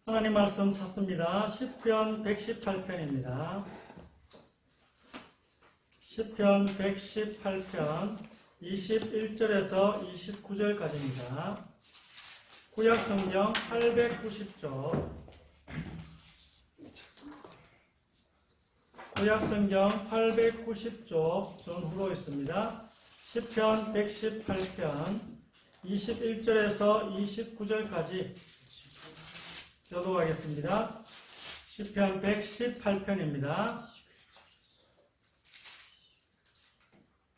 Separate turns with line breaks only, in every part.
하나님 말씀 찾습니다. 시편 118편입니다. 시편 118편 21절에서 29절까지입니다. 구약성경 890쪽, 구약성경 890쪽 전후로 있습니다. 시편 118편 21절에서 29절까지 교독하겠습니다. 시편 118편입니다.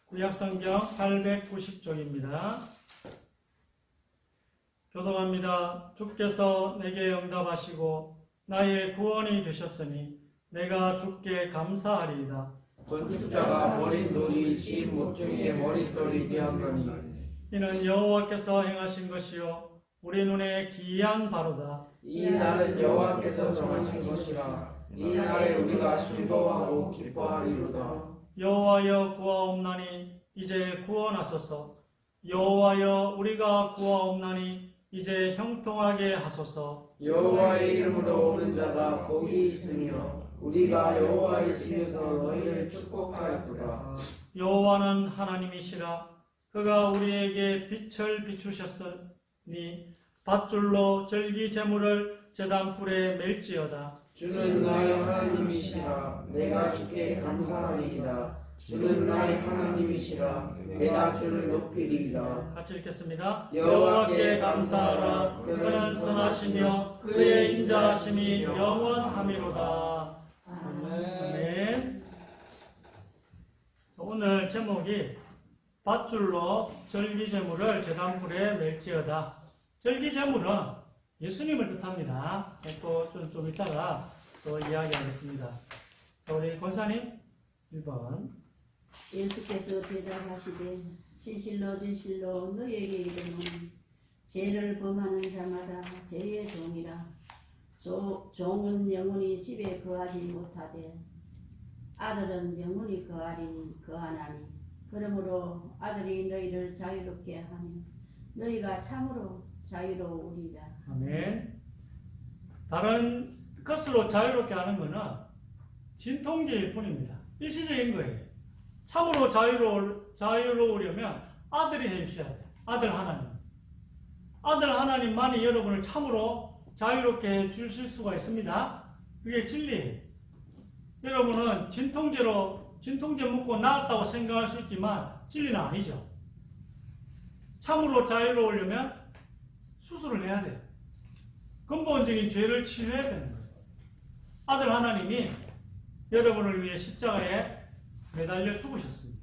구약성경 890쪽입니다. 교독합니다. 주께서 내게 응답하시고 나의 구원이 되셨으니 내가 주께 감사하리이다.
건축자가 버린 돌이 집 모퉁이의 머릿돌이 되었느니
이는 여호와께서 행하신 것이요 우리 눈에 기이한 바로다.
이 날은 여호와께서 정하신 것이라 이 날에 우리가 즐거워하고 기뻐하리로다.
여호와여 구하옵나니 이제 구원하소서. 여호와여 우리가 구하옵나니 이제 형통하게 하소서.
여호와의 이름으로 오는 자가 복이 있으며 우리가 여호와의 집에서 너희를 축복하였도다.
여호와는 하나님이시라. 그가 우리에게 빛을 비추셨으니 밧줄로 절기 제물을 제단불에 맬지어다.
주는 나의 하나님이시라. 내가 주께 감사하리이다. 주는 나의 하나님이시라. 내가 주를 높이리이다.
같이 읽겠습니다.
여호와께
감사하라. 그는 선하시며 그의 인자하심이 영원하미로다. 아멘. 오늘 제목이 밧줄로 절기제물을 제단불에 맬지어다. 절기제물은 예수님을 뜻합니다. 또 좀 이따가 또 이야기하겠습니다. 우리 권사님 1번.
예수께서 대답하시되 진실로 진실로 너희에게 이르노니 죄를 범하는 자마다 죄의 종이라. 종은 영원히 집에 거하지 못하되 아들은 영원히 거하나니 그러므로 아들이 너희를 자유롭게 하며 너희가 참으로 자유로우리라.
아멘. 다른 것으로 자유롭게 하는 것은 진통제일 뿐입니다. 일시적인 거예요. 참으로 자유로우려면 아들이 해주셔야 돼요. 아들 하나님. 아들 하나님만이 여러분을 참으로 자유롭게 해주실 수가 있습니다. 그게 진리예요. 여러분은 진통제 먹고 나았다고 생각할 수 있지만 진리는 아니죠. 참으로 자유로우려면 수술을 해야 돼요. 근본적인 죄를 치료해야 되는 거예요. 아들 하나님이 여러분을 위해 십자가에 매달려 죽으셨습니다.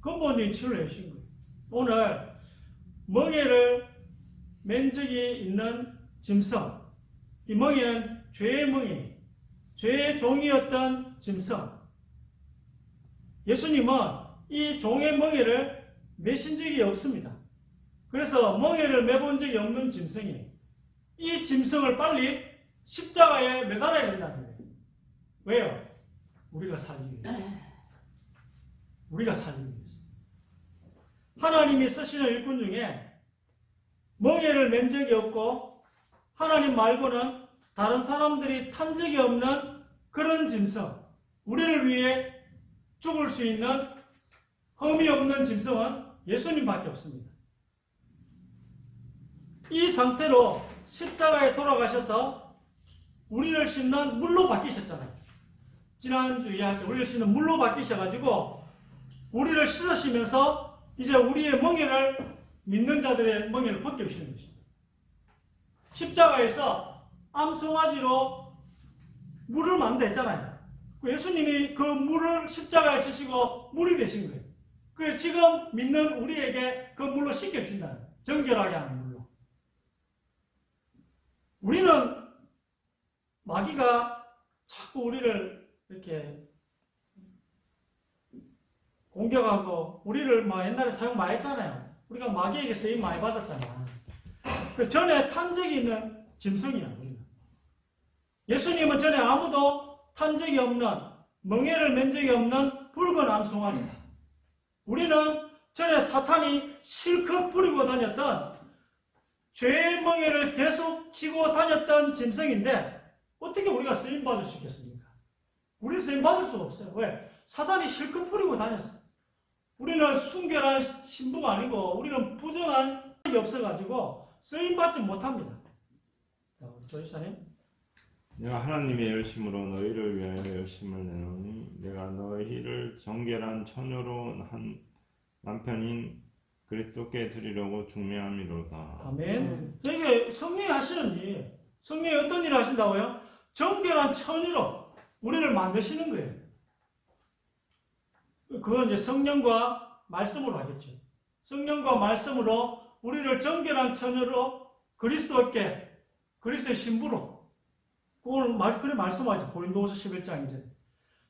근본적인 치료를 해주신 거예요. 오늘 멍에를 맨 적이 있는 짐승, 이 멍에는 죄의 멍이, 죄의 종이었던 짐승. 예수님은 이 종의 멍에를 매신 적이 없습니다. 그래서 멍에를 매본 적이 없는 짐승이 이 짐승을 빨리 십자가에 매달아야 된다는 거예요. 왜요? 우리가 살기 위해서. 우리가 살기 위해서. 하나님이 쓰시는 일꾼 중에 멍에를 맨 적이 없고 하나님 말고는 다른 사람들이 탄 적이 없는 그런 짐승, 우리를 위해 죽을 수 있는 흠이 없는 짐승은 예수님밖에 없습니다. 이 상태로 십자가에 돌아가셔서 우리를 씻는 물로 바뀌셨잖아요. 지난주 이야기했죠. 우리를 씻는 물로 바뀌셔가지고 우리를 씻으시면서 이제 우리의 멍에를 믿는 자들의 멍에를 벗겨주시는 것입니다. 십자가에서 암송아지로 물을 만들었잖아요. 예수님이 그 물을 십자가에 치시고 물이 되신 거예요. 그래서 지금 믿는 우리에게 그 물로 씻겨주신다는 거예요. 정결하게 하는 물로. 우리는 마귀가 자꾸 우리를 이렇게 공격하고 우리를 옛날에 사용 많이 했잖아요. 우리가 마귀에게 쓰임 많이 받았잖아. 그 전에 탄 적이 있는 짐승이야. 우리는. 예수님은 전에 아무도 탄 적이 없는, 멍에를 맨 적이 없는 붉은 암송아지다. 우리는 전에 사탄이 실컷 부리고 다녔던 죄의 멍에를 계속 치고 다녔던 짐승인데 어떻게 우리가 쓰임받을 수 있겠습니까? 우리 쓰임받을 수가 없어요. 왜? 사단이 실컷 뿌리고 다녔어요. 우리는 순결한 신부가 아니고 우리는 부정한 게 없어가지고 쓰임받지 못합니다. 자, 우리 조집사님.
내가 하나님의 열심으로 너희를 위하여 열심을 내노니 내가 너희를 정결한 처녀로 한 남편인 그리스도께 드리려고 중매함이로다.
아멘. 이게 성령이 하시는 일, 성령이 어떤 일을 하신다고요? 정결한 처녀로 우리를 만드시는 거예요. 그건 이제 성령과 말씀으로 하겠죠. 성령과 말씀으로 우리를 정결한 처녀로 그리스도께, 그리스도의 신부로, 그걸 그래 말씀하죠. 고린도후서 11장 이제.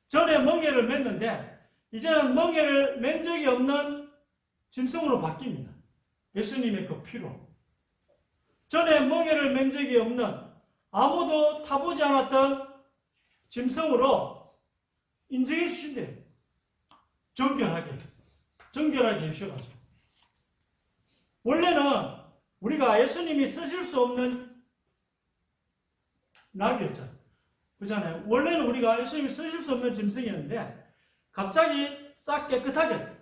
전에 멍에를 맸는데 이제는 멍에를 맨 적이 없는 짐승으로 바뀝니다. 예수님의 그 피로. 전에 멍에를 맨 적이 없는 아무도 타보지 않았던 짐승으로 인정해 주신대요. 정결하게 해주셔가지고. 원래는 우리가 예수님이 쓰실 수 없는 낙이었잖아요. 그렇잖아요. 원래는 우리가 예수님이 쓰실 수 없는 짐승이었는데 갑자기 싹 깨끗하게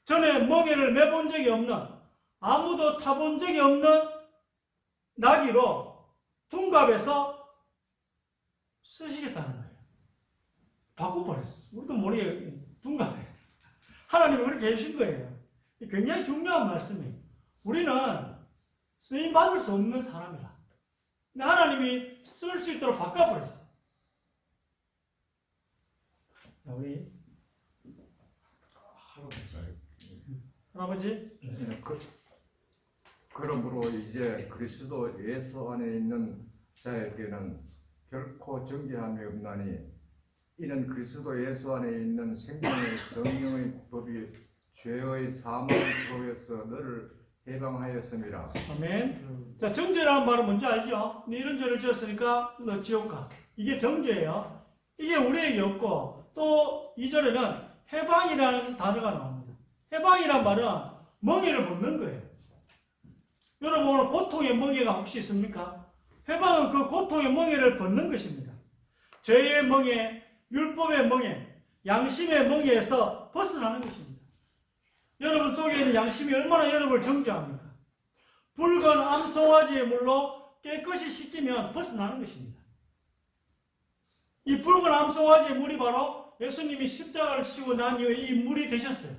전에 멍에를 매본 적이 없는 아무도 타본 적이 없는 나귀로 둔갑해서 쓰시겠다는 거예요. 바꿔버렸어요. 우리도 모르게 둔갑해. 하나님이 그렇게 해주신 거예요. 굉장히 중요한 말씀이에요. 우리는 쓰임받을 수 없는 사람이라. 근데 하나님이 쓸 수 있도록 바꿔버렸어요. 우리 할아버지?
그러므로 이제 그리스도 예수 안에 있는 자에게는 결코 정죄함이 없나니 이는 그리스도 예수 안에 있는 생명의 성령의 법이 죄의 사망을 속에서 너를 해방하였음이라.
아멘. 자, 정죄라는 말은 뭔지 알죠? 너 이런 죄를 지었으니까 너 지옥 가. 이게 정죄예요. 이게 우리에게 없고 또 2절에는 해방이라는 단어가 나옵니다. 해방이란 말은 멍에를 벗는 거예요. 여러분 오늘 고통의 멍에가 혹시 있습니까? 해방은 그 고통의 멍에를 벗는 것입니다. 죄의 멍에, 율법의 멍에, 양심의 멍에에서 벗어나는 것입니다. 여러분 속에 있는 양심이 얼마나 여러분을 정죄합니까? 붉은 암송아지의 물로 깨끗이 씻기면 벗어나는 것입니다. 이 붉은 암송아지의 물이 바로 예수님이 십자가를 치고 난 이후에 이 물이 되셨어요.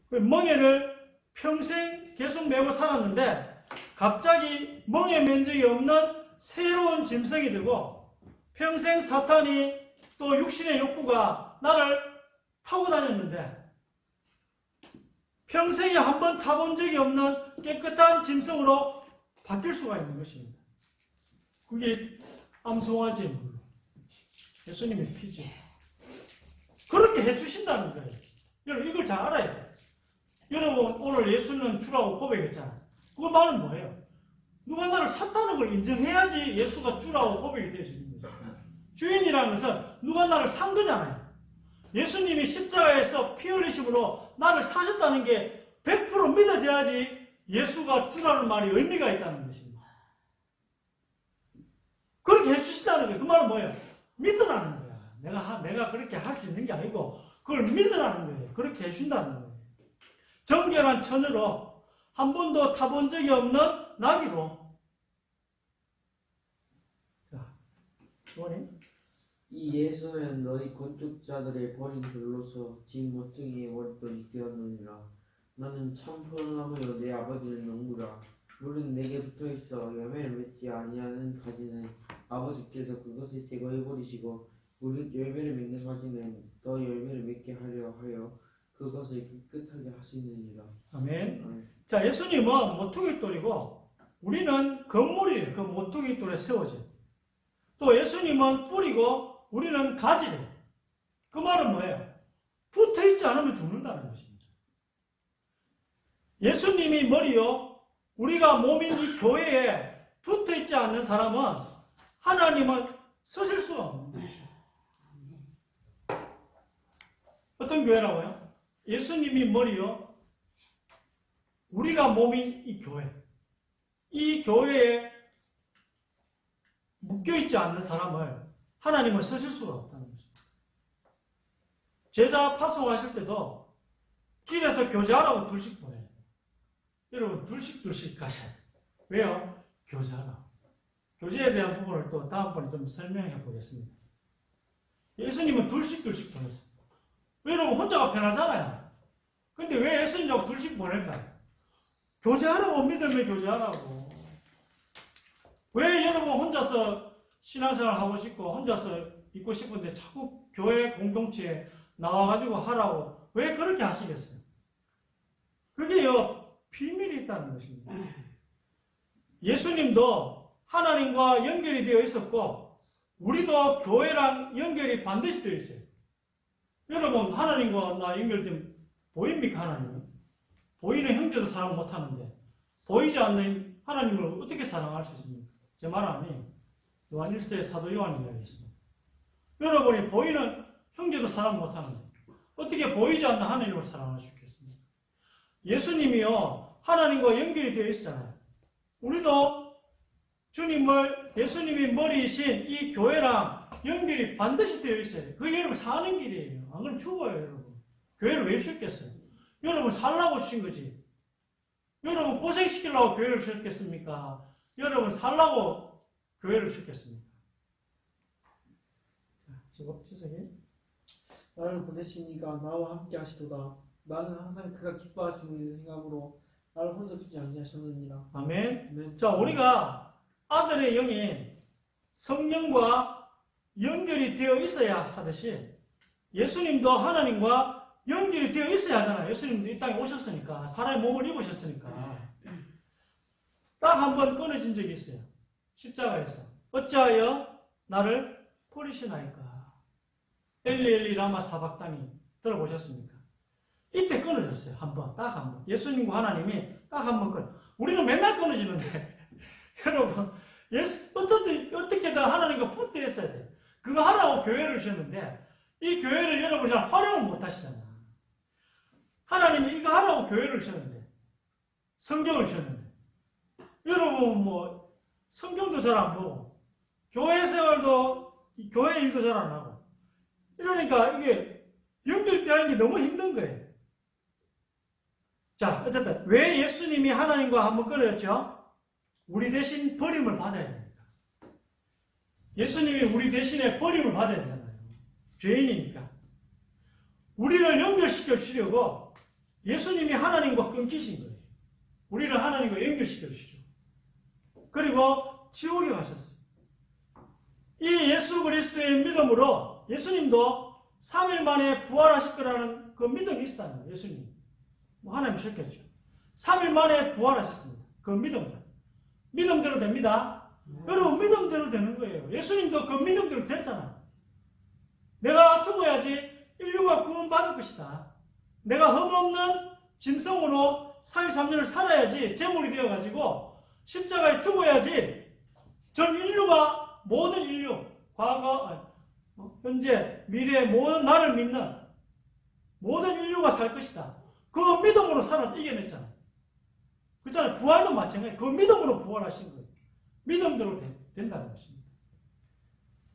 멍에를 평생 계속 메고 살았는데 갑자기 멍에 맨 적이 없는 새로운 짐승이 되고 평생 사탄이 또 육신의 욕구가 나를 타고 다녔는데 평생에 한 번 타본 적이 없는 깨끗한 짐승으로 바뀔 수가 있는 것입니다. 그게 암송아지의 물로 예수님의 피죠. 그렇게 해주신다는 거예요. 여러분 이걸 잘 알아야 돼요. 여러분 오늘 예수는 주라고 고백했잖아요. 그 말은 뭐예요? 누가 나를 샀다는 걸 인정해야지 예수가 주라고 고백이 되어지는 거죠. 주인이라는 것은 누가 나를 산 거잖아요. 예수님이 십자가에서 피 흘리심으로 나를 사셨다는 게 100% 믿어져야지 예수가 주라는 말이 의미가 있다는 것입니다. 그렇게 해주신다는 거예요. 그 말은 뭐예요? 믿으라는 거야. 내가 그렇게 할 수 있는 게 아니고 그걸 믿으라는 거예요. 그렇게 해준다는 거예요. 정결한 처녀로 한 번도 타본 적이 없는 나귀로. 자, 주원님.
이 예수는 너희 건축자들의 버린 돌로서 진 모퉁이의 머릿돌이 되었느니라. 너는 참 푸른나무요 내 아버지는 농부라. 물은 내게 붙어있어 열매를 맺지 아니하는 가지는 아버지께서 그것을 제거해버리시고 물은 열매를 맺는 가지는 더 열매를 맺게 하려 하여 그것을 깨끗하게 하시느니라.
아멘. 자, 예수님은 모퉁이돌이고 우리는 건물이에요. 그 모퉁이돌에 세워져. 또 예수님은 뿌리고 우리는 가지래요. 그 말은 뭐예요? 붙어있지 않으면 죽는다는 것입니다. 예수님이 머리요, 우리가 몸인 이 교회에 붙어있지 않는 사람은 하나님은 쓰실 수가 없는 거예요. 어떤 교회라고요? 예수님이 머리요, 우리가 몸인 이 교회, 이 교회에 묶여있지 않는 사람을 하나님은 쓰실 수가 없다는 것입니다. 제자 파송하실 때도 길에서 교제하라고 둘씩 보내요. 여러분 둘씩 가셔야 돼요. 왜요? 교제하라고. 교제에 대한 부분을 또 다음번에 좀 설명해 보겠습니다. 예수님은 둘씩 보냈어요. 왜 여러분 혼자가 편하잖아요. 근데 왜 예수님하고 둘씩 보낼까요? 교제하라고, 믿음의 교제하라고. 왜 여러분 혼자서 신앙생활 하고 싶고 혼자서 있고 싶은데 자꾸 교회 공동체에 나와가지고 하라고 왜 그렇게 하시겠어요? 그게요 비밀이 있다는 것입니다. 예수님도 하나님과 연결이 되어 있었고 우리도 교회랑 연결이 반드시 되어 있어요. 여러분 하나님과 나 연결되면 보입니까? 하나님은? 보이는 형제도 사랑 못하는데 보이지 않는 하나님을 어떻게 사랑할 수 있습니까? 제 말 아니에요. 요한 1서의 사도 요한 이야기 있습니다. 여러분이 보이는 형제도 사랑 못하는데 어떻게 보이지 않는 하나님을 사랑할 수 있겠습니까? 예수님이요 하나님과 연결이 되어 있잖아요. 우리도 예수님이 머리이신 이 교회랑 연결이 반드시 되어 있어야 돼요. 그게 여러분 사는 길이에요. 안 그러면 죽어요, 여러분. 교회를 왜 주셨겠어요? 여러분 살라고 주신 거지. 여러분 고생시키려고 교회를 주셨겠습니까? 여러분 살라고 교회를 주셨겠습니까? 제법 지석이
나를 보내시니까 나와 함께 하시도다. 나는 항상 그가 기뻐하시는 생각으로 나를 혼자 두지 아니하셨느니라.
아멘.
아멘.
자, 우리가 아들의 영인 성령과 연결이 되어 있어야 하듯이 예수님도 하나님과 연결이 되어 있어야 하잖아요. 예수님도 이 땅에 오셨으니까 사람의 몸을 입으셨으니까 딱 한 번 끊어진 적이 있어요. 십자가에서 어찌하여 나를 버리시나이까. 엘리 엘리 라마 사박다니 들어보셨습니까? 이때 끊어졌어요. 딱 한 번. 예수님과 하나님이 딱 한 번 끊어. 우리는 맨날 끊어지는데 여러분 어떻게든 하나님과 붙어 있어야 돼요. 그거 하라고 교회를 주셨는데 이 교회를 여러분 잘 활용을 못 하시잖아. 하나님이 이거 하라고 교회를 주셨는데 성경을 주셨는데 여러분 뭐 성경도 잘 안 보고 교회 생활도 교회 일도 잘 안 하고 이러니까 이게 연결되는 게 너무 힘든 거예요. 자, 어쨌든 왜 예수님이 하나님과 한번 끊어졌죠? 우리 대신 버림을 받아야 되니까. 예수님이 우리 대신에 버림을 받아야 되잖아요. 죄인이니까. 우리를 연결시켜 주려고 예수님이 하나님과 끊기신 거예요. 우리를 하나님과 연결시켜 주시죠. 그리고 지옥에 가셨어요. 이 예수 그리스도의 믿음으로 예수님도 3일 만에 부활하실 거라는 그 믿음이 있었다는 거예요. 예수님. 뭐 하나님 주셨겠죠. 3일 만에 부활하셨습니다. 그 믿음으로. 믿음대로 됩니다. 여러분 믿음대로 되는 거예요. 예수님도 그 믿음대로 됐잖아요. 내가 죽어야지 인류가 구원받을 것이다. 내가 흠없는 짐승으로 4일 3일을 살아야지 제물이 되어가지고 십자가에 죽어야지 전 인류가 모든 인류 과거, 현재, 미래 모든 나를 믿는 모든 인류가 살 것이다. 그 믿음으로 살아 이겨냈잖아요. 그렇잖아요. 부활도 마찬가지예요. 그 믿음으로 부활하신 거예요. 믿음대로 된다는 것입니다.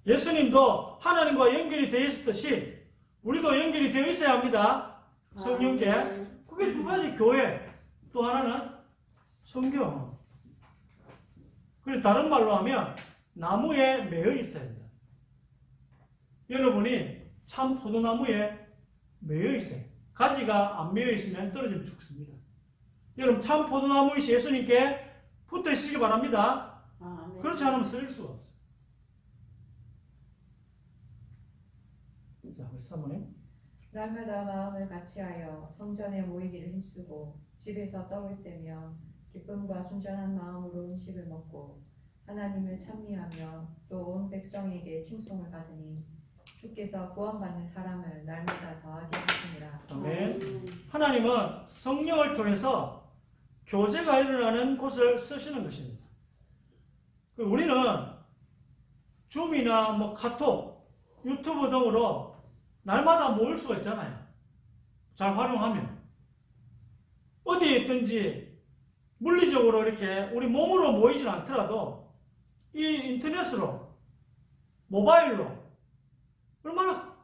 예수님도 하나님과 연결이 되어 있었듯이 우리도 연결이 되어 있어야 합니다. 성령계. 그게 두 가지 교회. 또 하나는 성경. 그리고 다른 말로 하면 나무에 매여 있어야 된다. 여러분이 참 포도나무에 매여 있어요. 가지가 안 매여 있으면 떨어지면 죽습니다. 여러분 참 포도나무이신 예수님께 붙어 있으시기 바랍니다.
네.
그렇지 않으면 설 수가 없어요. 자, 우리 사모님.
날마다 마음을 같이하여 성전에 모이기를 힘쓰고 집에서 떡을 떼며 기쁨과 순전한 마음으로 음식을 먹고 하나님을 찬미하며 또 온 백성에게 칭송을 받으니 주께서 구원받는 사람을 날마다 더하게 하시니라.
아멘. 하나님은 성령을 통해서 교제가 일어나는 곳을 쓰시는 것입니다. 우리는 줌이나 뭐 카톡, 유튜브 등으로 날마다 모일 수가 있잖아요. 잘 활용하면. 어디에 있든지 물리적으로 이렇게 우리 몸으로 모이진 않더라도 이 인터넷으로, 모바일로 얼마나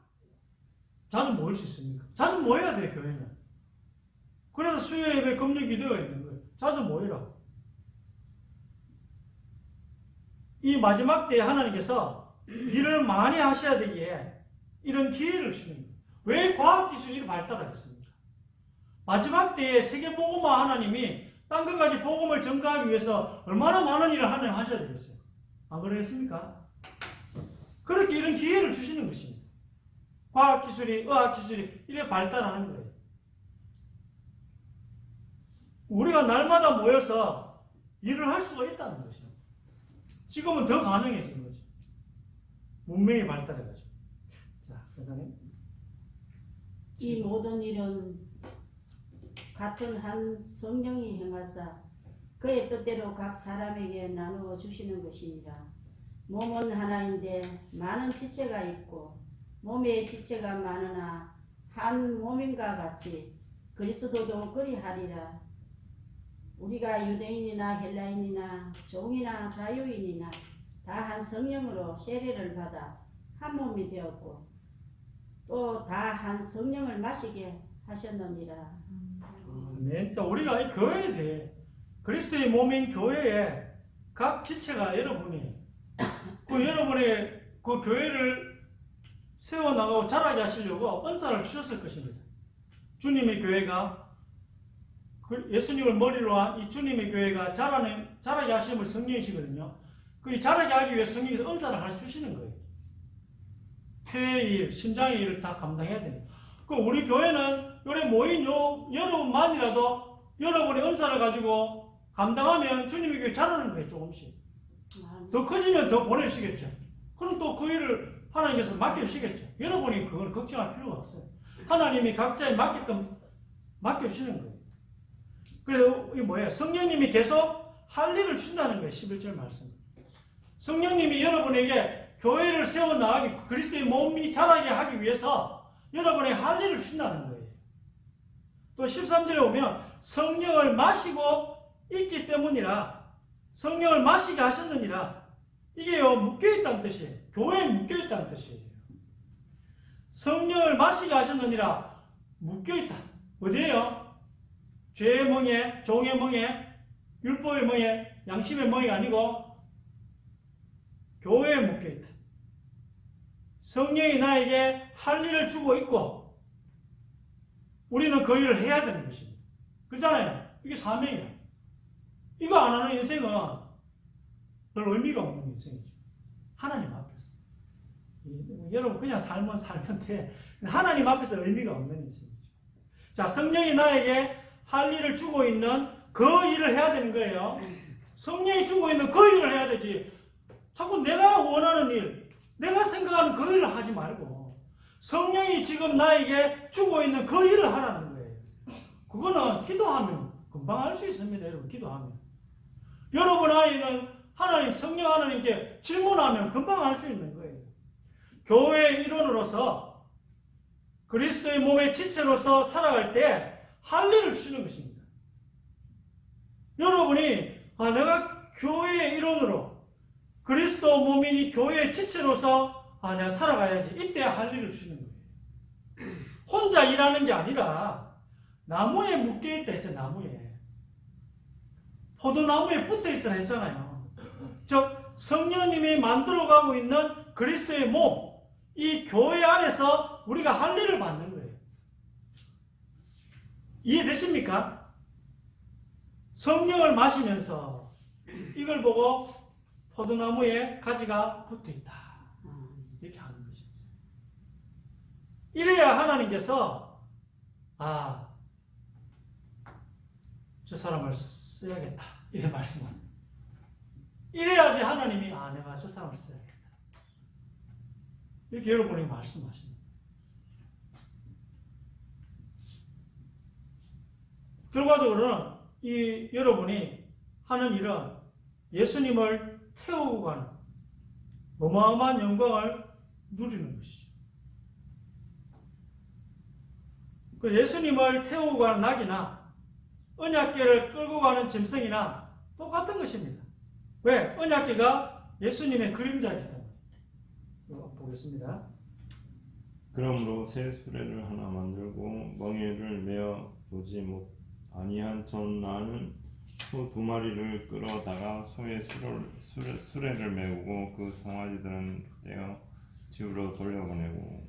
자주 모일 수 있습니까? 자주 모여야 돼요, 교회는. 그래서 수요 예배, 금요 기도가 있는 거예요. 자주 모이라. 이 마지막 때에 하나님께서 일을 많이 하셔야 되기에 이런 기회를 주는 거예요. 왜 과학기술이 이렇게 발달하겠습니까? 마지막 때에 세계복음화 하나님이 딴 것까지 복음을 전가하기 위해서 얼마나 많은 일을 하나님 하셔야 되겠어요? 안 그러겠습니까? 그렇게 이런 기회를 주시는 것입니다. 과학기술이, 의학기술이 이렇게 발달하는 거예요. 우리가 날마다 모여서 일을 할 수가 있다는 것이죠. 지금은 더 가능해진 거죠. 문명이 발달해가지고. 자, 회장님.
이 모든 일은 같은 한 성령이 행하사 그의 뜻대로 각 사람에게 나누어 주시는 것이니라. 몸은 하나인데 많은 지체가 있고 몸에 지체가 많으나 한 몸인가 같이 그리스도도 그리하리라. 우리가 유대인이나 헬라인이나 종이나 자유인이나 다 한 성령으로 세례를 받아 한 몸이 되었고 또 다 한 성령을 마시게 하셨느니라.
네, 우리가 이 교회에 대해 그리스도의 몸인 교회에 각 지체가 여러분이 여러분의 그 교회를 세워나가고 자라게 하시려고 은사를 주셨을 것입니다. 주님의 교회가 예수님을 머리로 한 이 주님의 교회가 자라게 하심을 성령이시거든요. 그 자라게 하기 위해 성령이 은사를 하나 주시는 거예요. 폐의 일, 심장의 일을 다 감당해야 됩니다. 그 우리 교회는 요래 모인 여러분만이라도 여러분의 은사를 가지고 감당하면 주님의 교회 자라는 거예요. 조금씩. 더 커지면 더 보내주시겠죠. 그럼 또 그 일을 하나님께서 맡겨주시겠죠. 여러분이 그걸 걱정할 필요가 없어요. 하나님이 각자에 맡게끔 맡겨주시는 거예요. 그래서 이게 뭐예요? 성령님이 계속 할 일을 주신다는 거예요. 11절 말씀. 성령님이 여러분에게 교회를 세워나가기, 그리스도의 몸이 자라게 하기 위해서 여러분에게 할 일을 주신다는 거예요. 또 13절에 보면 성령을 마시고 있기 때문이라, 성령을 마시게 하셨느니라. 이게요, 묶여있다는 뜻이에요. 교회에 묶여있다는 뜻이에요. 성령을 마시게 하셨느니라. 묶여있다. 어디에요? 죄의 멍에, 종의 멍에, 율법의 멍에, 양심의 멍에가 아니고 교회에 묶여있다. 성령이 나에게 할 일을 주고 있고 우리는 그 일을 해야 되는 것입니다. 그렇잖아요. 이게 사명이에요. 이거 안 하는 인생은 별 의미가 없는 인생이죠. 하나님 앞에서. 여러분 그냥 살면 살는데 하나님 앞에서 의미가 없는 인생이죠. 자, 성령이 나에게 할 일을 주고 있는 그 일을 해야 되는 거예요. 성령이 주고 있는 그 일을 해야 되지. 자꾸 내가 원하는 일, 내가 생각하는 그 일을 하지 말고 성령이 지금 나에게 주고 있는 그 일을 하라는 거예요. 그거는 기도하면 금방 할 수 있습니다. 여러분 기도하면. 여러분 안에는 하나님, 성령 하나님께 질문하면 금방 할 수 있는 거예요. 교회의 일원으로서 그리스도의 몸의 지체로서 살아갈 때 할 일을 주시는 것입니다. 여러분이 내가 교회의 일원으로 그리스도 몸인 이 교회의 지체로서 내가 살아가야지. 이때 할 일을 주시는 거예요. 혼자 일하는 게 아니라 나무에 묶여있다 했잖아요. 나무에. 포도나무에 붙어있잖아 했잖아요. 즉 성령님이 만들어가고 있는 그리스도의 몸, 이 교회 안에서 우리가 할 일을 받는 거예요. 이해되십니까? 성령을 마시면서 이걸 보고 포도나무에 가지가 붙어있다. 이렇게 하는 것입니다. 이래야 하나님께서 저 사람을 써야겠다. 이렇게 말씀합니다. 이래야지 하나님이 내가 저 사람을 써야겠다. 이렇게 여러분에게 말씀하십니다. 결과적으로는 이 여러분이 하는 일은 예수님을 태우고 가는 어마어마한 영광을 누리는 것이죠. 그 예수님을 태우고 가는 낙이나 언약궤를 끌고 가는 짐승이나 똑같은 것입니다. 왜? 언약궤가 예수님의 그림자이기 때문에. 이거 보겠습니다.
그러므로 새 수레를 하나 만들고 멍에를 메어 두지 아니한 전나는 소 2마리를 끌어다가 소의 수레를 메우고 그 송아지들은 떼어 집으로 돌려보내고.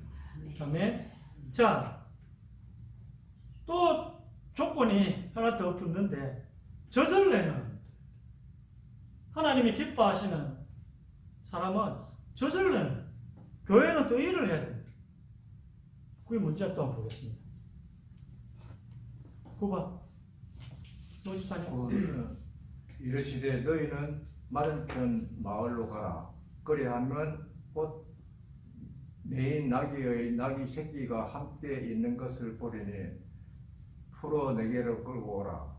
아멘. 자, 또 조건이 하나 더 붙는데, 저절내는 하나님이 기뻐하시는 사람은 저절내는 교회는 또 일을 해야 됩니다. 그게 뭔지 또 한번 보겠습니다. 9번 노집사님.
이르시되 너희는 맞은편 마을로 가라. 그리하면 곧 매인 나귀 새끼가 함께 있는 것을 보리니 풀어 내게로 끌고 오라.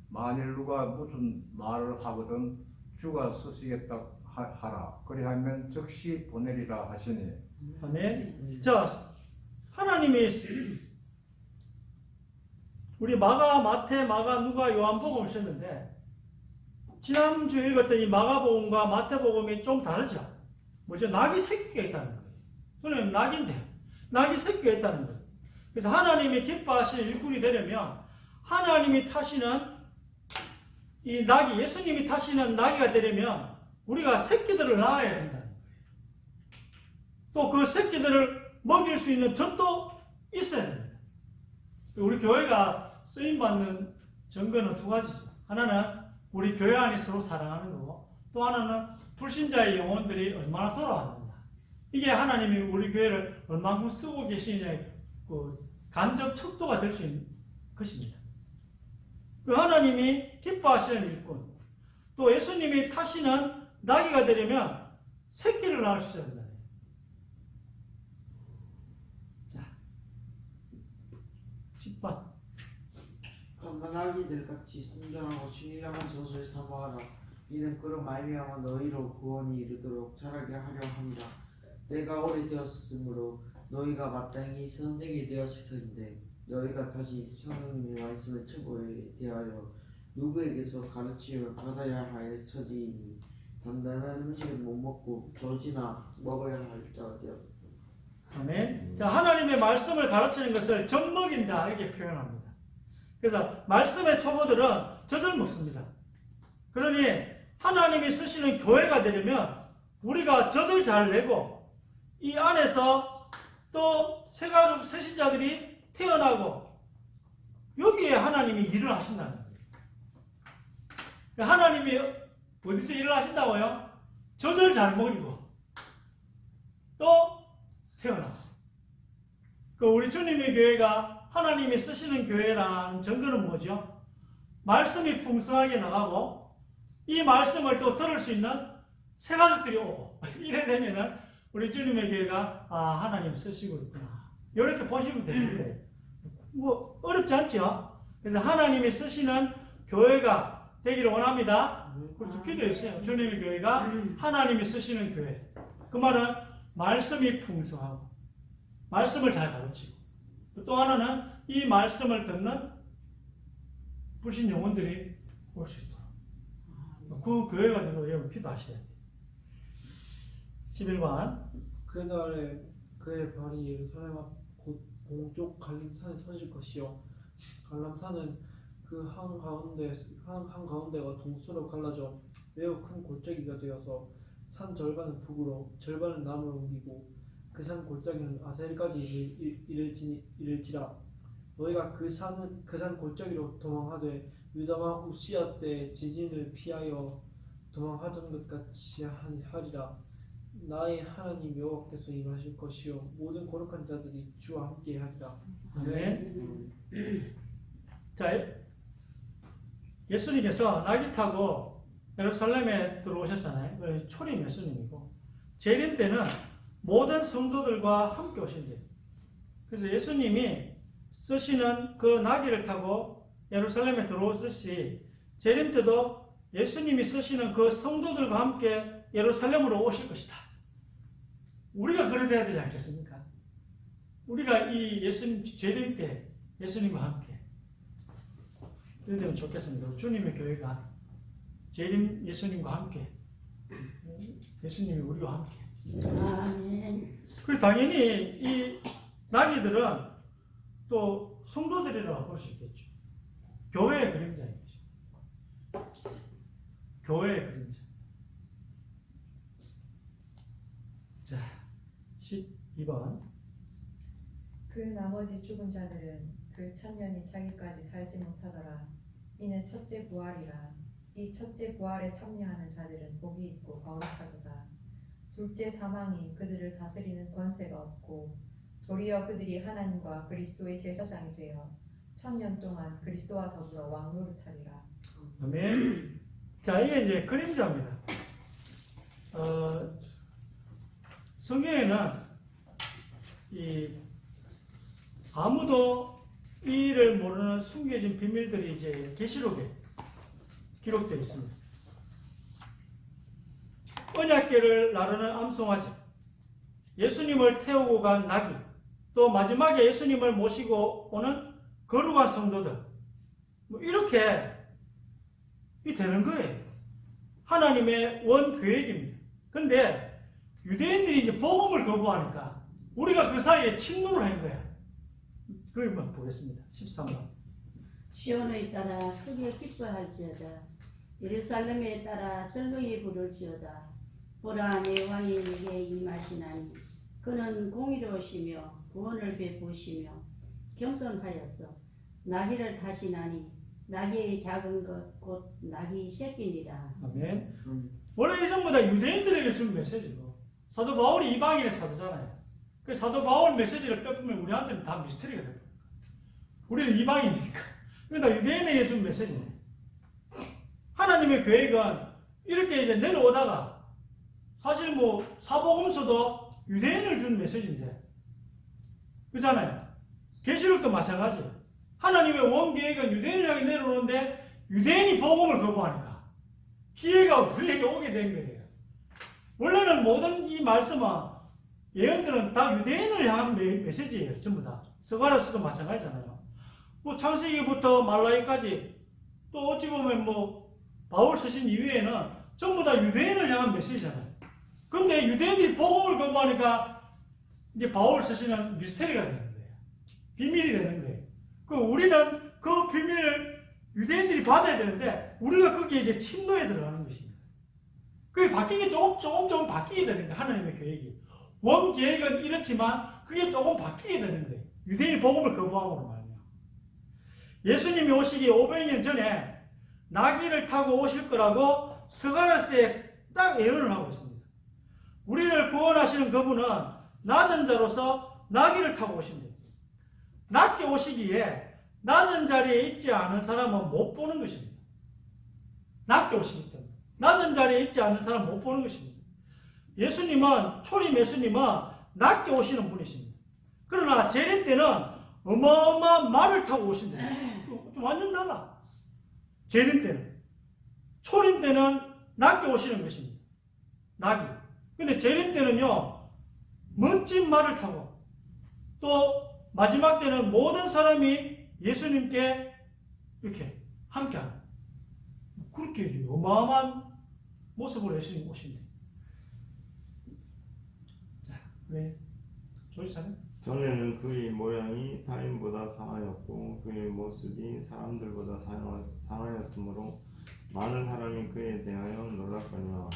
만일 누가 무슨 말을 하거든 주가 쓰시겠다 하라. 그리하면 즉시 보내리라 하시니.
아멘. 자, 하나님이 우리 마가, 마태, 마가, 누가, 요한복음 쓰는데 지난주에 읽었던 이 마가복음과 마태복음이 좀 다르죠. 뭐죠? 낙이 새끼가 있다는 거예요. 저는 낙인데 낙이 새끼가 있다는 거예요. 그래서 하나님이 기뻐하시는 일꾼이 되려면 하나님이 타시는 이 낙이, 예수님이 타시는 낙이가 되려면 우리가 새끼들을 낳아야 된다는 거예요. 또 그 새끼들을 먹일 수 있는 젖도 있어야 됩니다. 우리 교회가 쓰임받는 증거는 2가지죠. 하나는 우리 교회 안에 서로 사랑하는 거고, 또 하나는 불신자의 영혼들이 얼마나 돌아왔는가. 이게 하나님이 우리 교회를 얼마큼 쓰고 계시냐의 그 간접 척도가 될 수 있는 것입니다. 그 하나님이 기뻐하시는 일꾼, 또 예수님이 타시는 나귀가 되려면 새끼를 낳을 수 있어야 된다. 자, 10번.
가난하기들 같이 순전하고 신령한 젖을 사모하라. 이는 그런 말미암아 너희로 구원이 이르도록 자라게 하려 합니다. 때가 오래되었으므로 너희가 마땅히 선생이 되었을 텐데 너희가 다시 성령의 말씀을 추구에 대하여 누구에게서 가르침을 받아야 할 처지이니 단단한 음식을 못 먹고 젖이나 먹어야 할 자가 되었다.
아멘. 자, 하나님의 말씀을 가르치는 것을 젖먹인다 이렇게 표현합니다. 그래서 말씀의 초보들은 젖을 먹습니다. 그러니 하나님이 쓰시는 교회가 되려면 우리가 젖을 잘 내고 이 안에서 또 새가족 새신자들이 태어나고 여기에 하나님이 일을 하신다는 거예요. 하나님이 어디서 일을 하신다고요? 젖을 잘 먹이고 또 태어나고. 그 우리 주님의 교회가 하나님이 쓰시는 교회라는 증거는 뭐죠? 말씀이 풍성하게 나가고 이 말씀을 또 들을 수 있는 새가족들이 오고 이래 되면은 우리 주님의 교회가 하나님 쓰시고 있구나 이렇게 보시면 되는데 뭐 어렵지 않죠? 그래서 하나님이 쓰시는 교회가 되기를 원합니다. 그렇죠. 기도했어요. 주님의 교회가 하나님이 쓰시는 교회. 그 말은 말씀이 풍성하고 말씀을 잘 가르치고 또 하나는 이 말씀을 듣는 불신 영혼들이 올 수 있도록 그 교회가 되도록 여러분 기도하셔야 돼요. 11번.
그날에 그의 발이 예루살렘 앞 곧 동쪽 갈림산에 서질 것이요 갈림산은 그 한가운데가 동서로 갈라져 매우 큰 골짜기가 되어서 산 절반은 북으로 절반은 남으로 옮기고 그 산 골짜기는 아셀까지 이를지라. 너희가 그 산 골짜기로 도망하되 유다왕 우시야 때 지진을 피하여 도망하던 것 같이 하리라. 나의 하나님 여호와께서 임하실 것이요 모든 거룩한 자들이 주와 함께 하리라.
아멘. 자, 예수님께서 나귀 타고 예루살렘에 들어오셨잖아요. 초림 예수님이고 재림 때는 모든 성도들과 함께 오신대요. 그래서 예수님이 쓰시는 그 나귀를 타고 예루살렘에 들어오듯이 재림 때도 예수님이 쓰시는 그 성도들과 함께 예루살렘으로 오실 것이다. 우리가 그래야 되지 않겠습니까? 우리가 이 예수님 재림 때 예수님과 함께 이래 되면 좋겠습니다. 주님의 교회가 재림 예수님과 함께, 예수님이 우리와 함께.
아멘.
그리고 당연히 이 나귀들은 또 성도들이라고 볼 수 있겠죠. 교회의 그림자인 것입니다. 교회의 그림자. 자, 12번.
그 나머지 죽은 자들은 그 천년이 차기까지 살지 못하더라. 이는 첫째 부활이라. 이 첫째 부활에 참여하는 자들은 복이 있고 거룩하도다. 둘째 사망이 그들을 다스리는 권세가 없고 도리어 그들이 하나님과 그리스도의 제사장이 되어 천년 동안 그리스도와 더불어 왕노릇하리라.
아멘. 자, 이게 이제 그림자입니다. 성경에는 아무도 이를 모르는 숨겨진 비밀들이 이제 계시록에 기록되어 있습니다. 언약궤를 나르는 암송아지, 예수님을 태우고 간 나귀, 또 마지막에 예수님을 모시고 오는 거룩한 성도들, 뭐 이렇게 되는 거예요. 하나님의 원 계획입니다. 그런데 유대인들이 이제 복음을 거부하니까 우리가 그 사이에 침노를 한 거야. 그걸 보겠습니다. 13번.
시온에 따라 크게 기뻐할지어다. 예루살렘에 따라 절로히 부를지어다. 보라, 내 왕이 내게 임하시나니 그는 공의로우시며 구원을 베푸시며 겸손하여서 나귀를 타시나니 나귀의 작은 것 곧 나귀 새끼니라.
아멘. 원래 이 전부 다 유대인들에게 준 메시지고 사도 바울이 이방인의 사도잖아요. 그 사도 바울 메시지를 빼보면 우리한테는 다 미스터리가 됩니다. 우리는 이방인이니까. 그러니까 유대인에게 준 메시지네. 하나님의 계획은 이렇게 이제 내려오다가 사실 뭐 사복음서도 유대인을 준 메시지인데 그렇잖아요. 계시록도 마찬가지예요. 하나님의 원 계획은 유대인을 향해 내려오는데 유대인이 복음을 거부하니까 기회가 우리에게 오게 된 거예요. 원래는 모든 이 말씀은 예언들은 다 유대인을 향한 메시지예요. 전부 다. 스가랴서도 마찬가지잖아요. 뭐 창세기부터 말라기까지 또 어찌 보면 뭐 바울 서신 이후에는 전부 다 유대인을 향한 메시지잖아요. 근데 유대인들이 복음을 거부하니까 이제 바울 서신은 미스터리가 되는 거예요. 비밀이 되는 거예요. 그 우리는 그 비밀을 유대인들이 받아야 되는데 우리가 거기에 이제 침노에 들어가는 것입니다. 그게 바뀌게 조금 바뀌게 되는 거예요. 하나님의 계획이. 원 계획은 이렇지만 그게 조금 바뀌게 되는 거예요. 유대인이 복음을 거부함으로 말이에요. 예수님이 오시기 500년 전에 나귀를 타고 오실 거라고 스가랴서에 딱 예언을 하고 있습니다. 우리를 구원하시는 그분은 낮은 자로서 나귀를 타고 오신대요. 낮게 오시기에 낮은 자리에 있지 않은 사람은 못 보는 것입니다. 낮게 오시기 때문에. 낮은 자리에 있지 않은 사람은 못 보는 것입니다. 초림 예수님은 낮게 오시는 분이십니다. 그러나 재림 때는 어마어마한 말을 타고 오신대요. 좀 완전 달라. 재림 때는. 초림 때는 낮게 오시는 것입니다. 낙이. 근데 재림 때는요, 멋진 말을 타고 또 마지막 때는 모든 사람이 예수님께 이렇게 함께하는 그렇게 어마어마한 모습으로 예수님 오신대. 자, 왜? 조이사는?
전에는 그의 모양이 타인보다 상하였고 그의 모습이 사람들보다 상하였으므로 많은 사람이 그에 대하여 놀랐거니와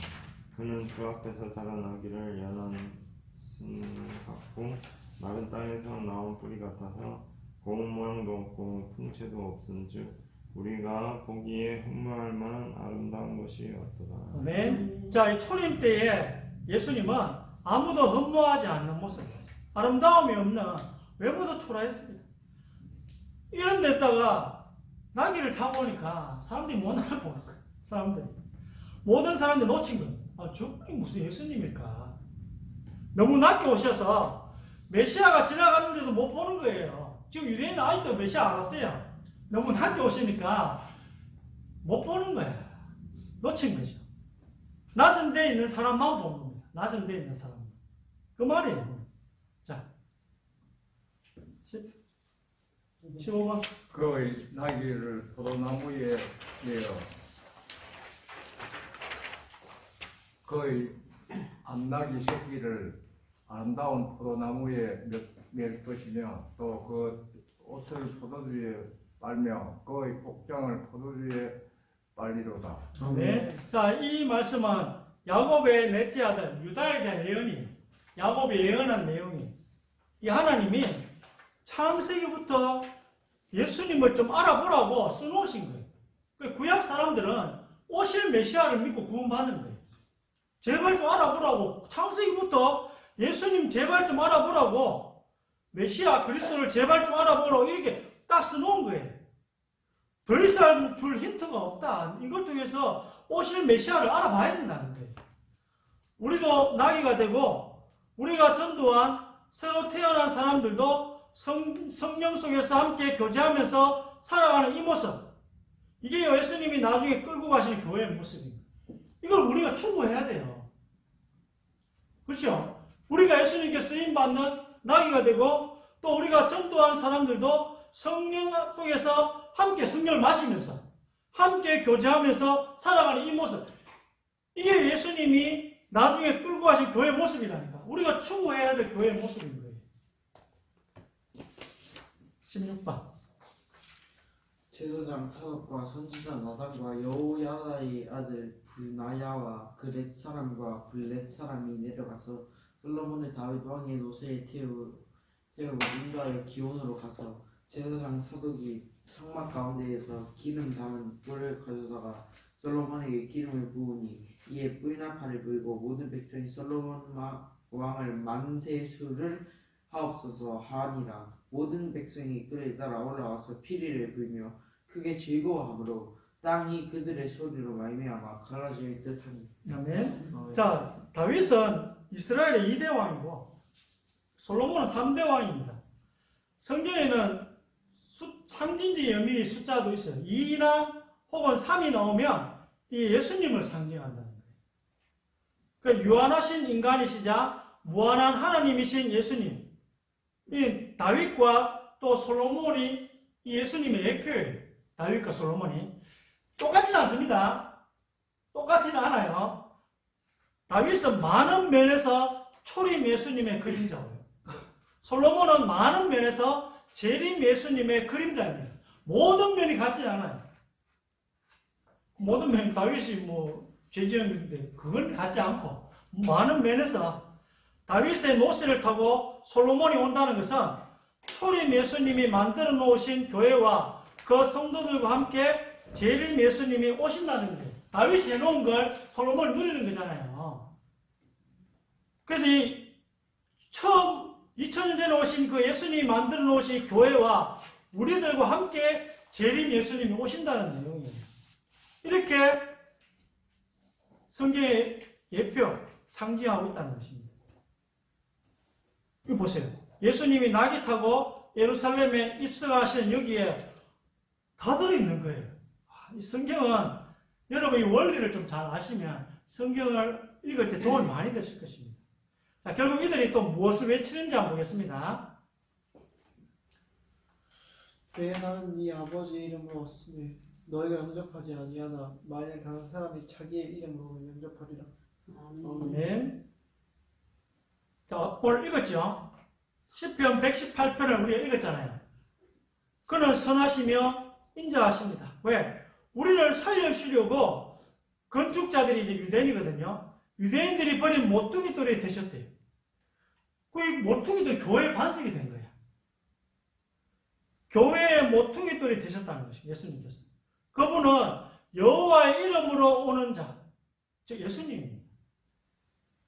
그는 그 앞에서 자라나기를 연한 순 같고 마른 땅에서 나온 뿌리 같아서 고운 모양도 없고 풍채도 없은즉 우리가 보기에 흠모할 만한 아름다운 것이 없도다.
아멘. 자, 이 초림 때에 예수님은 아무도 흠모하지 않는 모습, 아름다움이 없는 외모도 초라했습니다. 이런 데다가 나귀를 타고 오니까 사람들이 못 알아보는 거예요. 사람들이. 모든 사람들이 놓친 거예요. 아, 저분이 무슨 예수님일까? 너무 낮게 오셔서 메시아가 지나갔는데도 못 보는 거예요. 지금 유대인은 아직도 메시아 알았대요. 너무 낮게 오시니까 못 보는 거야. 놓친 거죠. 낮은 데 있는 사람만 보는 겁니다. 낮은 데 있는 사람만. 그 말이에요. 자, 15번.
그 나귀를 포도나무에 내어 그 암나귀 새끼를 아름다운 포도나무에 맬 것이며 또 그 옷을 포도주에 빨며 그의 복장을 포도주에 빨리로다.
네. 자, 이 말씀은 야곱의 넷째 아들 유다에 대한 예언이 야곱이 예언한 내용이 이 하나님이 창세기부터 예수님을 좀 알아보라고 써놓으신 거예요. 그 구약 사람들은 오실 메시아를 믿고 구원받는 거예요. 제발 좀 알아보라고 창세기부터 예수님 제발 좀 알아보라고 메시아 그리스도를 제발 좀 알아보라고 이렇게 딱 써놓은 거예요. 더 이상 줄 힌트가 없다. 이걸 통해서 오실 메시아를 알아봐야 된다는 거예요. 우리도 나귀가 되고 우리가 전도한 새로 태어난 사람들도 성령 속에서 함께 교제하면서 살아가는 이 모습, 이게 예수님이 나중에 끌고 가시는 교회의 모습입니다. 이걸 우리가 추구해야 돼요. 그렇죠? 우리가 예수님께 쓰임받는 나귀가 되고 또 우리가 전도한 사람들도 성령 속에서 함께 성령을 마시면서 함께 교제하면서 살아가는 이 모습, 이게 예수님이 나중에 끌고 가신 교회의 모습이라니까. 우리가 추구해야 될 교회의 모습인 거예요. 16번.
제사장 사독과 선지자 나단과 여호야다의 아들 브나야와 그렛 사람과 블렛 사람이 내려가서 솔로몬의 다윗 왕의 노새에 태우고 인도하여 기온으로 가서 제사장 사독이 성막 가운데에서 기름 담은 뿔을 가져다가 솔로몬에게 기름을 부으니 이에 뿔이나 팔을 불고 모든 백성이 솔로몬 왕을 만세수를 하옵소서 하니라. 모든 백성이 그를 따라 올라와서 피리를 불며 크게 즐거워하므로 땅이 그들의 소리로 말미암아 갈라질 듯하니.
아멘. 자, 다윗은 이스라엘의 2대 왕이고 솔로몬은 3대 왕입니다. 성경에는 상징적 의미 숫자도 있어요. 2나 혹은 3이 나오면 이 예수님을 상징한다는 거예요. 그러니까 유한하신 인간이시자 무한한 하나님이신 예수님. 이 다윗과 또 솔로몬이 이 예수님의 예표예요. 다윗과 솔로몬이 똑같지는 않습니다. 똑같지는 않아요. 다윗은 많은 면에서 초림 예수님의 그림자예요. 솔로몬은 많은 면에서 재림 예수님의 그림자입니다. 모든 면이 같지 않아요. 모든 면, 다윗이 죄 지었는데 그건 같지 않고 많은 면에서 다윗의 노새를 타고 솔로몬이 온다는 것은 초림 예수님이 만들어 놓으신 교회와 그 성도들과 함께 재림 예수님이 오신다는 거예요. 다윗이 해놓은 걸 솔로몬이 누리는 거잖아요. 그래서 이 처음 2000년 전에 오신 그 예수님이 만들어 놓으신 교회와 우리들과 함께 재림 예수님이 오신다는 내용이에요. 이렇게 성경의 예표, 상징하고 있다는 것입니다. 이거 보세요. 예수님이 나귀 타고 예루살렘에 입성하시는 여기에 다 들어있는 거예요. 이 성경은 여러분 이 원리를 좀 잘 아시면 성경을 읽을 때 도움이 많이 되실 것입니다. 자, 결국 이들이 또 무엇을 외치는지 한번 보겠습니다.
내 나는 네 아버지의 이름으로 왔으니 너희가 영접하지 아니하나 만일 다른 사람이 자기의 이름으로 영접하리라.
아멘. 자, 오늘 읽었죠? 시편 118편을 우리가 읽었잖아요. 그는 선하시며 인자하십니다. 왜? 우리를 살려주려고 건축자들이 이제 유대인이거든요. 유대인들이 버린 모퉁이돌이 되셨대요. 그 모퉁이돌이 교회의 반석이 된 거예요. 교회의 모퉁이돌이 되셨다는 것입니다. 예수님께서. 그분은 여호와의 이름으로 오는 자, 즉 예수님입니다.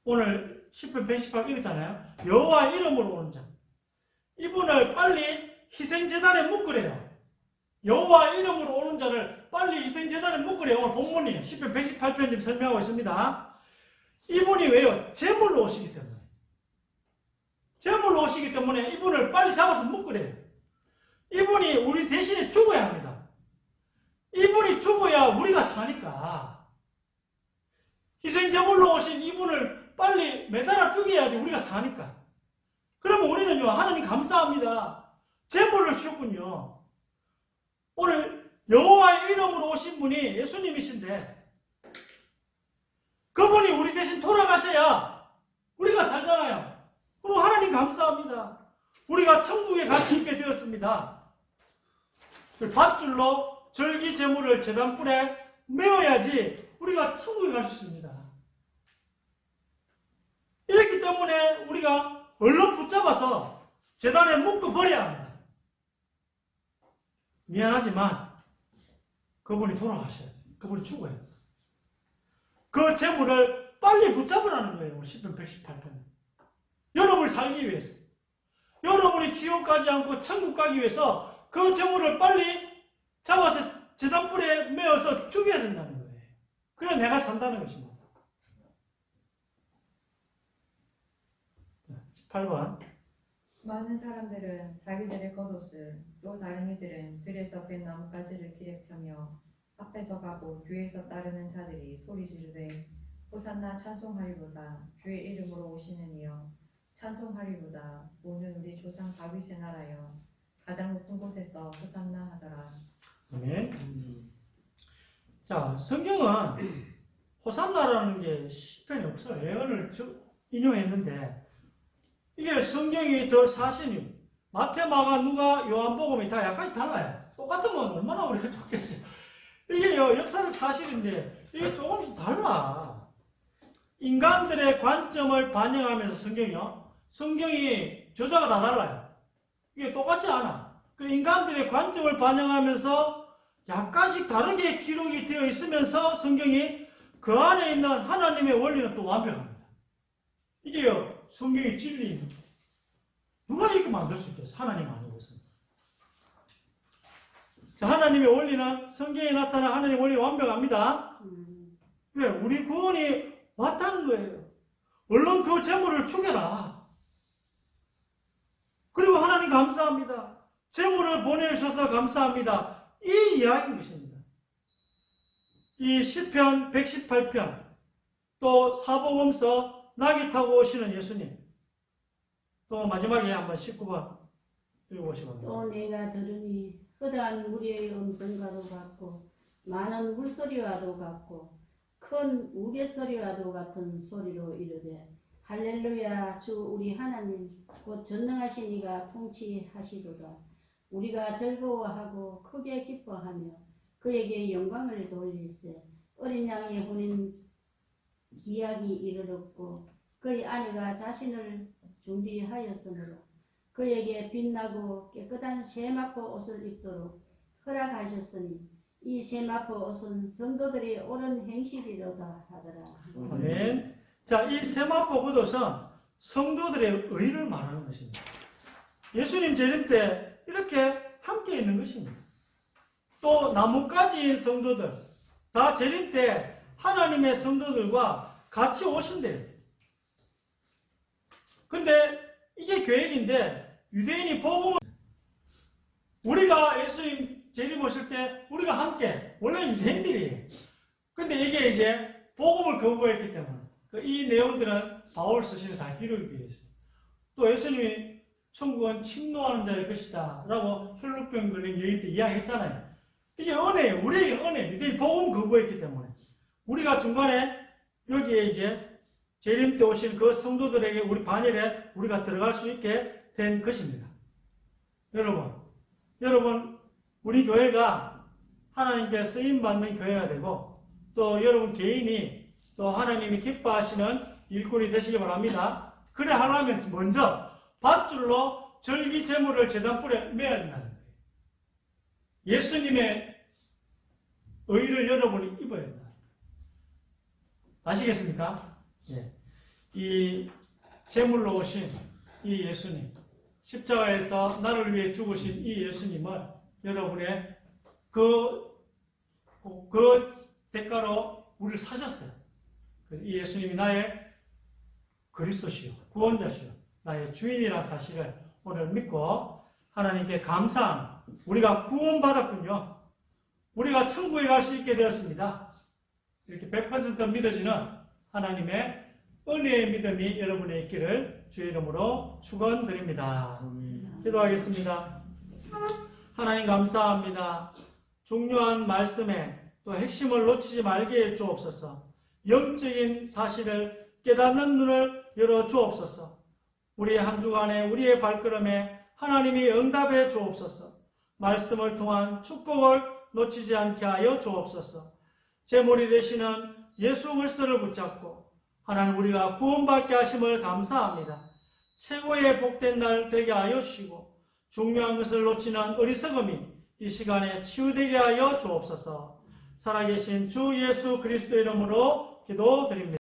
오늘 10편 118 읽었잖아요. 여호와의 이름으로 오는 자. 이분을 빨리 희생제단에 묶으래요. 여호와의 이름으로 오는 자를 빨리 희생제단에 묶으래요. 오늘 본문이 10편 118편 지금 설명하고 있습니다. 이분이 왜요? 제물로 오시기 때문에. 제물로 오시기 때문에 이분을 빨리 잡아서 묶으래요. 이분이 우리 대신에 죽어야 합니다. 이분이 죽어야 우리가 사니까. 희생제물로 오신 이분을 빨리 매달아 죽여야지 우리가 사니까. 그러면 우리는요, 하나님 감사합니다. 제물을 주셨군요. 오늘 여호와의 이름으로 오신 분이 예수님이신데 그분이 우리 대신 돌아가셔야 우리가 살잖아요. 그럼 하나님 감사합니다. 우리가 천국에 갈 수 있게 되었습니다. 밧줄로 절기 제물을 제단불에 메어야지 우리가 천국에 갈 수 있습니다. 이렇기 때문에 우리가 얼른 붙잡아서 제단에 묶어버려야 합니다. 미안하지만 그분이 돌아가셔야 돼요. 그분이 죽어야 돼요. 그 제물을 빨리 붙잡으라는 거예요. 우리 10편 118편. 여러분이 살기 위해서. 여러분이 지옥 가지 않고 천국 가기 위해서 그 제물을 빨리 잡아서 제단불에 메어서 죽여야 된다는 거예요. 그래 내가 산다는 것입니다. 18번.
많은 사람들은 자기들의 겉옷을 또 다른 이들은 들에서 뺀 나뭇가지를 길에 펴며 앞에서 가고 뒤에서 따르는 자들이 소리 지르되 호산나 찬송하리로다 주의 이름으로 오시는 이여 찬송하리로다 오는 우리 조상 다윗의 나라여 가장 높은 곳에서 호산나 하더라.
아멘. 자, 성경은 호산나라는 게 시편이 없어요. 예언을 인용했는데 이게 성경이 더 사실이 마태, 마가, 누가, 요한복음이 다 약간씩 달라요. 똑같으면 얼마나 우리가 좋겠어요. 이게 역사적 사실인데 이게 조금씩 달라. 인간들의 관점을 반영하면서 성경이 저자가 다 달라요. 이게 똑같지 않아. 그 인간들의 관점을 반영하면서 약간씩 다르게 기록이 되어 있으면서 성경이 그 안에 있는 하나님의 원리는 또 완벽합니다. 이게요, 성경의 진리입니다. 누가 이렇게 만들 수 있겠어? 하나님 아니고서. 자, 하나님의 원리는 성경에 나타난 하나님의 원리는 완벽합니다. 왜? 우리 구원이 왔다는 거예요. 얼른 그 재물을 죽여라. 그리고 하나님 감사합니다. 재물을 보내주셔서 감사합니다. 이 이야기인 것입니다. 이 시편 118편 또 사복음서 나귀 타고 오시는 예수님 또 마지막에 한번 19번 읽어보시면
또 내가 들으니 허다한 무리의 음성과도 같고 많은 물소리와도 같고 큰 우레소리와도 같은 소리로 이르되 할렐루야 주 우리 하나님 곧 전능하신 이가 통치하시도다. 우리가 즐거워하고 크게 기뻐하며 그에게 영광을 돌리세. 어린 양의 혼인 기약이 이르렀고 그의 아내가 자신을 준비하였으므로 그에게 빛나고 깨끗한 세마포 옷을 입도록 허락하셨으니 이 세마포 옷은 성도들이 옳은 행실이로다 하더라.
아멘. 자, 이 세마포 겉옷은 성도들의 의를 말하는 것입니다. 예수님 재림 때 이렇게 함께 있는 것입니다. 또 나뭇가지인 성도들 다 재림 때 하나님의 성도들과 같이 오신대요. 근데 이게 계획인데 유대인이 복음을 우리가 예수님 재림 오실 때 우리가 함께 원래 유대인들이에요. 근데 이게 이제 복음을 거부했기 때문에 이 내용들은 바울 서신에 다 기록이 되어 있어요. 또 예수님이 천국은 침노하는 자의 것이다 라고 혈루병 걸린 여인 때 이야기했잖아요. 이게 은혜예요. 우리에게 은혜. 유대인이 복음 거부했기 때문에 우리가 중간에 여기에 이제 재림 때 오신 그 성도들에게 우리 반열에 우리가 들어갈 수 있게 된 것입니다. 여러분 우리 교회가 하나님께 쓰임받는 교회가 되고 또 여러분 개인이 또 하나님이 기뻐하시는 일꾼이 되시기 바랍니다. 그래 하려면 먼저 밧줄로 절기 제물을 제단불에 매야 된다는 거예요. 예수님의 의를 여러분이 입어야 된다. 아시겠습니까? 예. 이 제물로 오신 이 예수님, 십자가에서 나를 위해 죽으신 이 예수님을 여러분의 그 대가로 우리를 사셨어요. 그래서 이 예수님이 나의 그리스도시요, 구원자시요, 나의 주인이라는 사실을 오늘 믿고 하나님께 감사하는 우리가 구원받았군요. 우리가 천국에 갈 수 있게 되었습니다. 이렇게 100% 믿어지는 하나님의 은혜의 믿음이 여러분의 있기를 주의 이름으로 축원드립니다. 기도하겠습니다. 하나님 감사합니다. 중요한 말씀에 또 핵심을 놓치지 말게 해 주옵소서. 영적인 사실을 깨닫는 눈을 열어 주옵소서. 우리의 한 주간에 우리의 발걸음에 하나님이 응답해 주옵소서. 말씀을 통한 축복을 놓치지 않게 하여 주옵소서. 제물이 되시는 예수 그리스도를 붙잡고 하나님 우리가 구원받게 하심을 감사합니다. 최고의 복된 날 되게 하여 주시고 중요한 것을 놓치는 어리석음이 이 시간에 치유되게 하여 주옵소서. 살아계신 주 예수 그리스도 이름으로 기도드립니다.